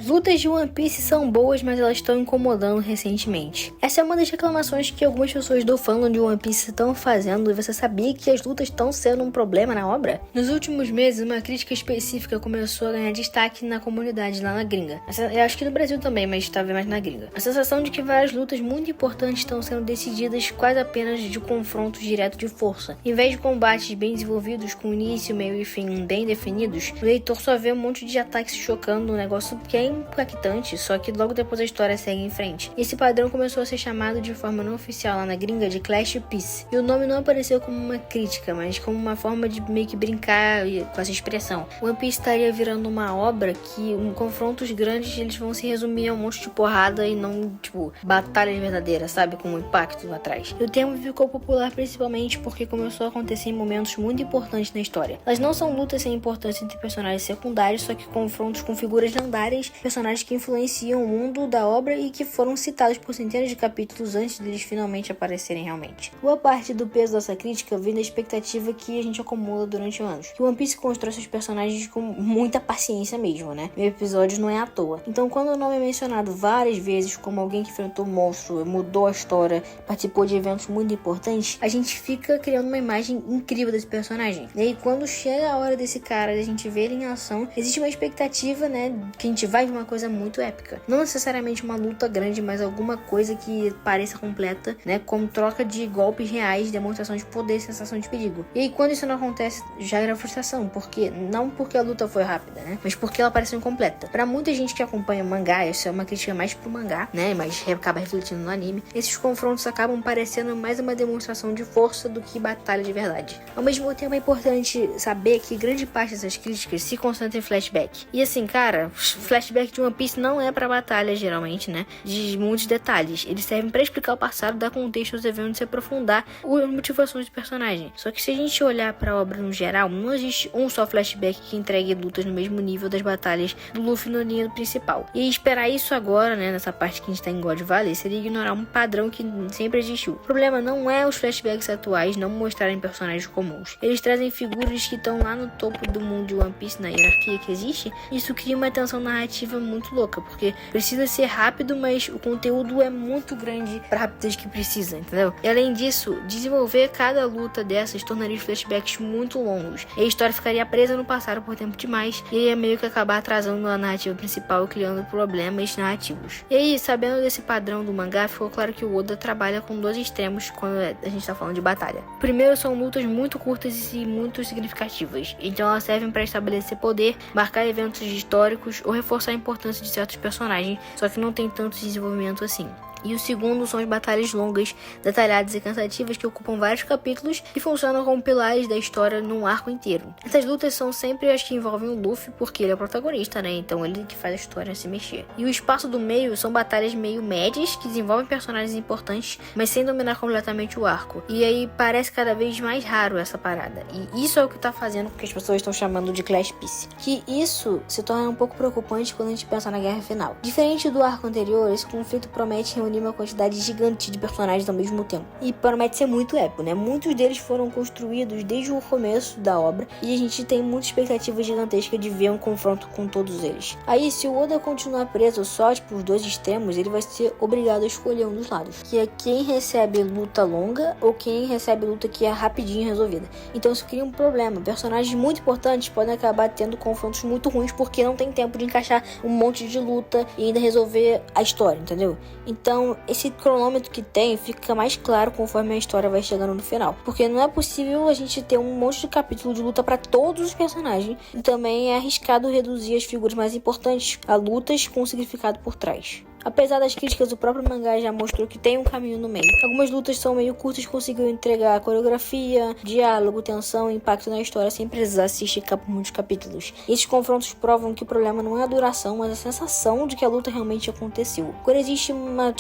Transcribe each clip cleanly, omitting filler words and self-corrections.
lutas de One Piece são boas, mas elas estão incomodando recentemente. Essa é uma das reclamações que algumas pessoas do fandom de One Piece estão fazendo, e você sabia que as lutas estão sendo um problema na obra? Nos últimos meses, uma crítica específica começou a ganhar destaque na comunidade lá na gringa. Eu acho que no Brasil também, mas talvez mais na gringa. A sensação de que várias lutas muito importantes estão sendo decididas quase apenas de confrontos direto de força. Em vez de combates bem desenvolvidos, com início, meio e fim bem definidos, o leitor só vê um monte de ataques chocando, um negócio que é impactante, só que logo depois a história segue em frente. Esse padrão começou a ser chamado de forma não oficial lá na gringa de Clash Piece. E o nome não apareceu como uma crítica, mas como uma forma de meio que brincar com essa expressão. One Piece estaria virando uma obra que confrontos grandes eles vão se resumir a um monte de porrada e não, tipo, batalhas verdadeiras, sabe? Com um impacto atrás. E o termo ficou popular principalmente porque começou a acontecer em momentos muito importantes na história. Elas não são lutas sem importância entre personagens secundários, só que confrontos com figuras lendárias, personagens que influenciam o mundo da obra e que foram citados por centenas de capítulos antes deles finalmente aparecerem realmente. Boa parte do peso dessa crítica vem da expectativa que a gente acumula durante anos. Que One Piece constrói seus personagens com muita paciência mesmo, né? O episódio não é à toa. Então, quando o nome é mencionado várias vezes como alguém que enfrentou monstro, mudou a história, participou de eventos muito importantes, a gente fica criando uma imagem incrível desse personagem. E aí, quando chega a hora desse cara, a gente vê ele em ação, existe uma expectativa, né, que a gente vai ver uma coisa muito épica. Não necessariamente uma luta grande, mas alguma coisa que pareça completa, né, como troca de golpes reais, demonstração de poder e sensação de perigo. E aí, quando isso não acontece, já era frustração, porque não porque a luta foi rápida, né, mas porque ela pareceu incompleta. Pra muita gente que acompanha o mangá, isso é uma crítica mais pro mangá, né, mas acaba refletindo no anime, esses confrontos acabam parecendo mais uma demonstração de força do que batalha de verdade. Ao mesmo tempo, é importante saber que grande parte dessas críticas se concentra em flashback. E assim, cara, flashback de One Piece não é pra batalha, geralmente, né, de muitos detalhes. Eles servem pra explicar o passado, dar contexto aos eventos e se aprofundar as motivações do personagem. Só que se a gente olhar pra obra no geral, não existe um só flashback que entregue lutas no mesmo nível das batalhas do Luffy no linha principal. E esperar isso agora, né, nessa parte que a gente tá em God Valley, seria ignorar um padrão que sempre existiu. O problema não é os flashbacks atuais não mostrarem personagens comuns. Eles trazem figuras que estão lá no topo do mundo de One Piece, na hierarquia que existe. Isso cria uma tensão narrativa muito louca, porque precisa ser rápido, mas o conteúdo é muito grande pra rapidez que precisa, entendeu? E além disso, desenvolver cada luta dessas tornaria os flashbacks muito longos. E a história ficaria presa no passado por tempo demais, e ia meio que acabar atrasando a narrativa principal e criando problemas narrativos. E aí, sabendo desse padrão do mangá, ficou claro que o Oda trabalha com dois extremos quando a gente tá falando de batalha. O primeiro são lutas muito curtas e muito significativas, então elas servem para estabelecer poder, marcar eventos históricos ou reforçar a importância de certos personagens, só que não tem tanto desenvolvimento assim. E o segundo são as batalhas longas, detalhadas e cansativas que ocupam vários capítulos e funcionam como pilares da história num arco inteiro. Essas lutas são sempre as que envolvem o Luffy, porque ele é o protagonista, né? Então ele que faz a história se mexer. E o espaço do meio são batalhas meio médias, que desenvolvem personagens importantes, mas sem dominar completamente o arco. E aí parece cada vez mais raro essa parada. E isso é o que tá fazendo com que as pessoas estão chamando de Clash Piece. Que isso se torna um pouco preocupante quando a gente pensa na guerra final. Diferente do arco anterior, esse conflito promete reunir uma quantidade gigante de personagens ao mesmo tempo. E promete ser muito épico, né? Muitos deles foram construídos desde o começo da obra e a gente tem muita expectativa gigantesca de ver um confronto com todos eles. Aí, se o Oda continuar preso só os dois extremos, ele vai ser obrigado a escolher um dos lados, que é quem recebe luta longa ou quem recebe luta que é rapidinho resolvida. Então isso cria um problema. Personagens muito importantes podem acabar tendo confrontos muito ruins porque não tem tempo de encaixar um monte de luta e ainda resolver a história, entendeu? Então esse cronômetro que tem fica mais claro conforme a história vai chegando no final, porque não é possível a gente ter um monte de capítulo de luta para todos os personagens, e também é arriscado reduzir as figuras mais importantes a lutas com significado por trás. Apesar das críticas, o próprio mangá já mostrou que tem um caminho no meio. Algumas lutas são meio curtas e conseguiram entregar coreografia, diálogo, tensão e impacto na história sem precisar se esticar por muitos capítulos. Esses confrontos provam que o problema não é a duração, mas a sensação de que a luta realmente aconteceu. Quando existe uma,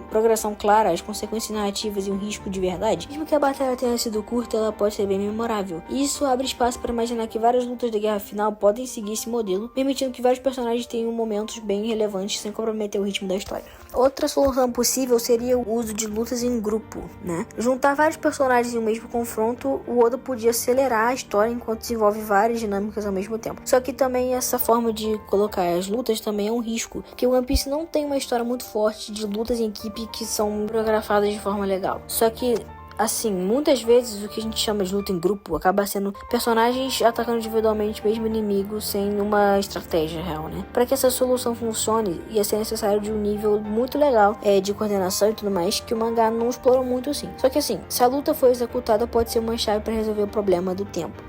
progressão clara, as consequências narrativas e um risco de verdade, mesmo que a batalha tenha sido curta, ela pode ser bem memorável. E isso abre espaço para imaginar que várias lutas da guerra final podem seguir esse modelo, permitindo que vários personagens tenham momentos bem relevantes sem comprometer o ritmo da da história. Outra solução possível seria o uso de lutas em grupo, né? Juntar vários personagens em um mesmo confronto, o Oda podia acelerar a história enquanto desenvolve várias dinâmicas ao mesmo tempo. Só que também essa forma de colocar as lutas também é um risco, porque o One Piece não tem uma história muito forte de lutas em equipe que são coreografadas de forma legal. Só que assim, muitas vezes o que a gente chama de luta em grupo acaba sendo personagens atacando individualmente o mesmo inimigo sem uma estratégia real, né? Para que essa solução funcione, ia ser necessário de um nível muito legal de coordenação e tudo mais, que o mangá não explora muito assim. Só que assim, se a luta for executada, pode ser uma chave para resolver o problema do tempo.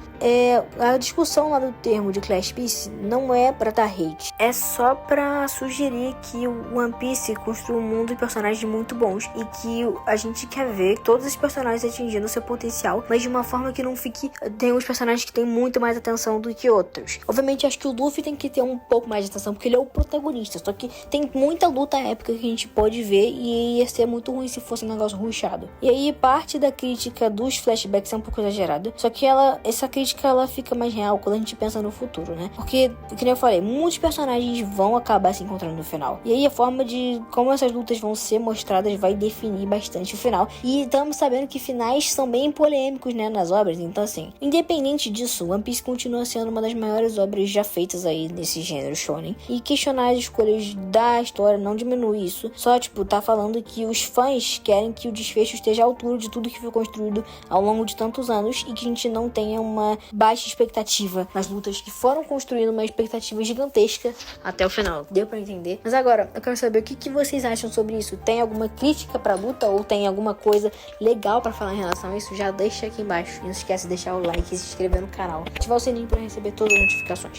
A discussão lá do termo de Clash Piece não é pra dar hate, é só pra sugerir que o One Piece construa um mundo de personagens muito bons e que a gente quer ver todos os personagens atingindo seu potencial, mas de uma forma que não fique... Tem uns personagens que tem muito mais atenção do que outros. Obviamente, acho que o Luffy tem que ter um pouco mais de atenção, porque ele é o protagonista, só que tem muita luta épica que a gente pode ver e ia ser muito ruim se fosse um negócio rushado. E aí, parte da crítica dos flashbacks é um pouco exagerada, só que essa crítica ela fica mais real quando a gente pensa no futuro, né? Porque, como eu falei, muitos personagens vão acabar se encontrando no final. E aí a forma de como essas lutas vão ser mostradas vai definir bastante o final. E estamos sabendo que finais são bem polêmicos, né, nas obras. Então, assim, independente disso, One Piece continua sendo uma das maiores obras já feitas aí nesse gênero shonen. E questionar as escolhas da história não diminui isso. Só, tá falando que os fãs querem que o desfecho esteja à altura de tudo que foi construído ao longo de tantos anos e que a gente não tenha uma baixa expectativa nas lutas que foram construindo uma expectativa gigantesca até o final. Deu pra entender? Mas agora, eu quero saber o que vocês acham sobre isso. Tem alguma crítica pra luta ou tem alguma coisa legal pra falar em relação a isso? Já deixa aqui embaixo. E não esquece de deixar o like e se inscrever no canal. Ativar o sininho pra receber todas as notificações.